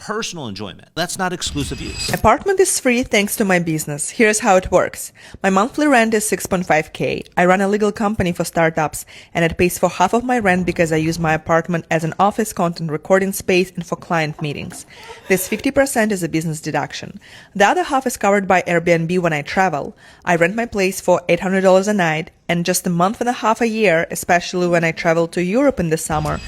personal enjoyment. That's not exclusive use. Apartment is free thanks to my business. Here's how it works. My monthly rent is 6.5K. I run a legal company for startups, and it pays for half of my rent because I use my apartment as an office, content recording space, and for client meetings. This 50% is a business deduction. The other half is covered by Airbnb when I travel. I rent my place for $800 a night, and just a month and a half a year, especially when I travel to Europe in the summer.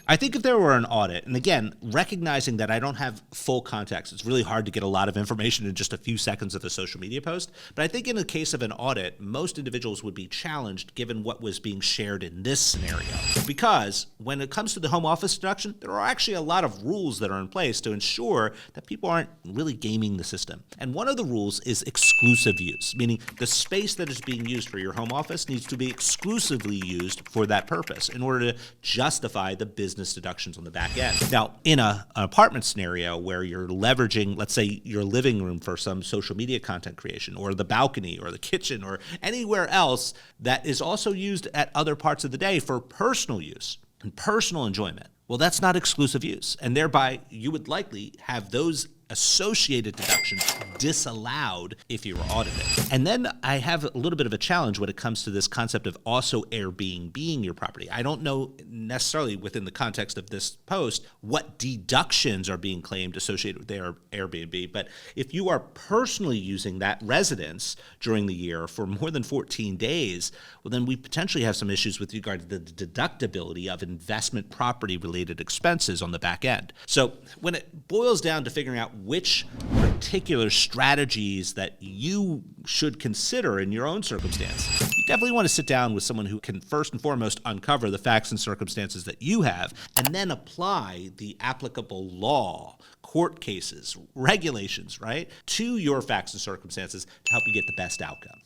I think if there were an audit, and again, recognizing that I don't have full context, it's really hard to get a lot of information in just a few seconds of a social media post. But I think in the case of an audit, most individuals would be challenged given what was being shared in this scenario. Because when it comes to the home office deduction, there are actually a lot of rules that are in place to ensure that people aren't really gaming the system. And one of the rules is exclusive use, meaning the space that is being used for your home office needs to be exclusively used for that purpose in order to justify the business deductions on the back end. Now, in an apartment scenario where you're leveraging, let's say, your living room for some social media content creation, or the balcony, or the kitchen, or anywhere else that is also used at other parts of the day for personal use and personal enjoyment, well, that's not exclusive use. And thereby, you would likely have those associated deductions disallowed if you were audited. And then I have a little bit of a challenge when it comes to this concept of also Airbnb-ing your property. I don't know necessarily within the context of this post what deductions are being claimed associated with their Airbnb, but if you are personally using that residence during the year for more than 14 days, well, then we potentially have some issues with regard to the deductibility of investment property related expenses on the back end. So when it boils down to figuring out which particular strategies that you should consider in your own circumstance, you definitely want to sit down with someone who can first and foremost uncover the facts and circumstances that you have, and then apply the applicable law, court cases, regulations, right, to your facts and circumstances to help you get the best outcome.